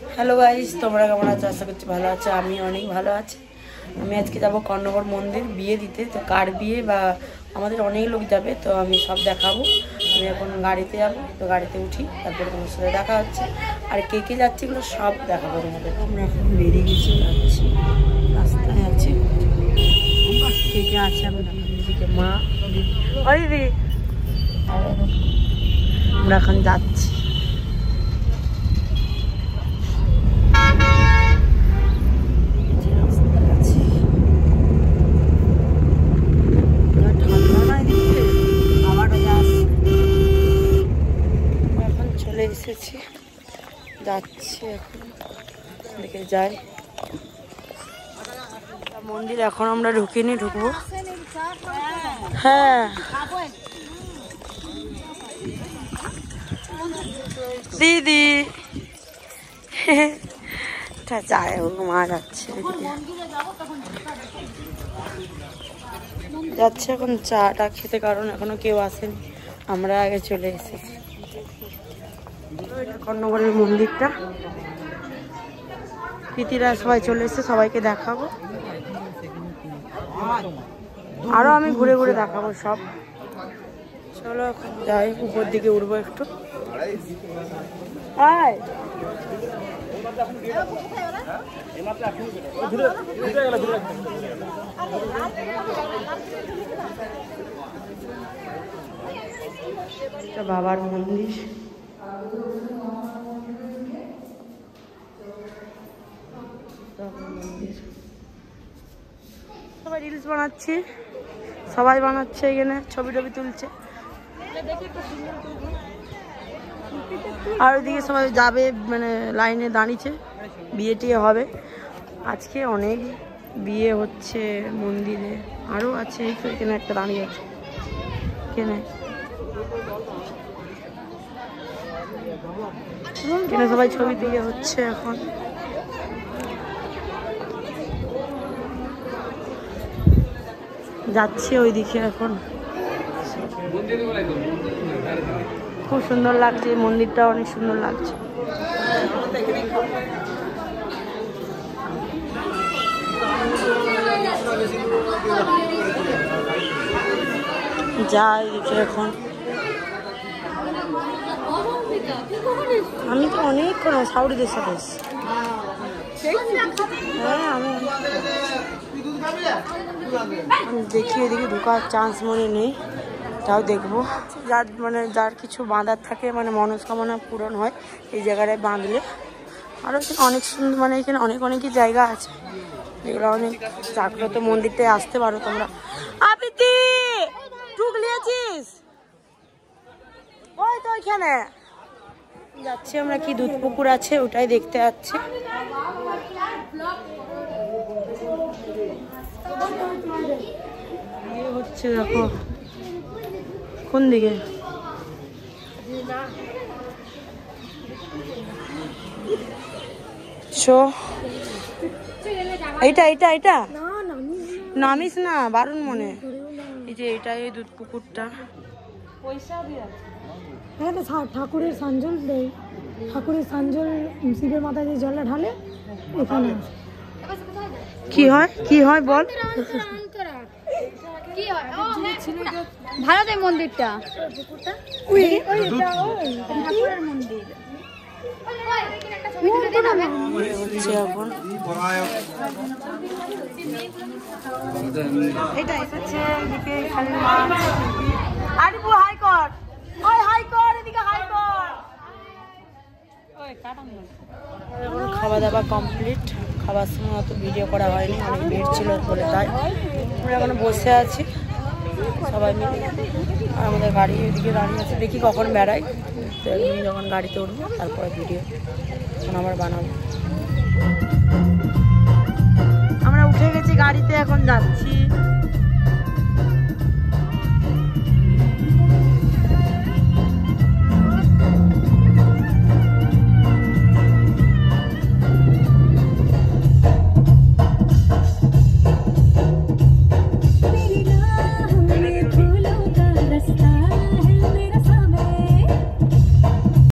Hello guys, তোমরা কেমন আছো? আশা করছি ভালো আছো। আমি অনেক ভালো আছি। আমি আজকে যাবো কর্ণগর মন্দির বিয়ে দিতে। তো কার বিয়ে বা আমাদের অনেক লোক যাবে, তো আমি সব দেখাবো। আমি এখন গাড়িতে যাবো, তো গাড়িতে উঠি, তারপরে তোমার সাথে দেখা হচ্ছে। আর কে কে যাচ্ছে এগুলো সব দেখাবো তোমাদের। আমরা এখন বেরিয়ে গেছি, যাচ্ছি, রাস্তায় আছি। কে কে আছে আমি দিদিকে, মা, দিদি, আমরা এখন যাচ্ছি। এসেছি, যাচ্ছি, এখন দেখে যাই মন্দির। এখন আমরা ঢুকিনি, ঢুকবো। হ্যাঁ দিদি যায়, মা যাচ্ছে যাচ্ছে এখন চাটা খেতে, কারণ এখনো কেউ আসেনি, আমরা আগে চলে এসেছি। এটা কর্ণগরের মন্দিরটা, প্রীতিরা সবাই চলে এসেছে, সবাইকে দেখাবো। আরো আমি ঘুরে ঘুরে দেখাবো সব। চলো এখন যাই, উপর দিকে উঠবো একটু। বাবার মন্দির, সবাই রিলস বানাচ্ছে, সবাই বানাচ্ছে, এখানে ছবি টবি তুলছে। আর ওইদিকে সবাই যাবে, মানে লাইনে দাঁড়িয়েছে, বিয়ে টিয়ে হবে আজকে। অনেক বিয়ে হচ্ছে মন্দিরে, আরও আছে। এই তো এখানে একটা দাঁড়িয়ে আছে, এখানে সবাই ছবি দিয়ে হচ্ছে। এখন যাচ্ছে ওইদিকে। এখন খুব সুন্দর লাগছে, মন্দিরটা অনেক সুন্দর লাগছে। যাই দেখে এখন। আমি তো অনেকক্ষণ সাউরিদের সাথে এসেছি। হ্যাঁ, আমি দেখি এদিকে ঢোকার চান্স মনে নেই, তাও দেখবো। যার মানে যার কিছু বাঁধার থাকে, মানে মনস্কামনা পূরণ হয় এই জায়গাটায় বাঁধলে। আরও এখানে অনেক সুন্দর, মানে এখানে অনেকই জায়গা আছে যেগুলো অনেক জাগ্রত। মন্দিরটায় আসতে পারো তোমরা। আপিতি ঢুকলিয়েছিস ওই তো ওইখানে যাচ্ছি আমরা। কি দুধ পুকুর আছে, ওটাই দেখতে যাচ্ছি। হচ্ছে দেখো কোন দিকে, এইটা এইটা এইটা নামিস না, বারণ মনে। এই যে এটা, এই দুধ পুকুরটা। ঠাকুরের সাঞ্জল দেয়, ঠাকুরের সাঞ্জল শিবের মাথায় যে জলটা ঢালে এখানে। কি হয় কি হয় বল? ভারতের মন্দিরটা এটা এসেছে। এদিকে খালি আরিবু হাই কর, ওই হাই কর, এদিকে হাই কর। খাওয়া দাওয়া কমপ্লিট। খাবার সময় অত ভিডিও করা হয়নি, অনেক ভিড় ছিল বলে, তাই আমরা এখন বসে আছি সবাই মিলে। আর আমাদের গাড়ি ওইদিকে দাঁড়িয়ে আছে, দেখি কখন বেড়াই। তো একদিন যখন গাড়িতে উঠবো তারপরে ভিডিও এখন আমরা বানাবো। আমরা উঠে গেছি গাড়িতে, এখন যাচ্ছি।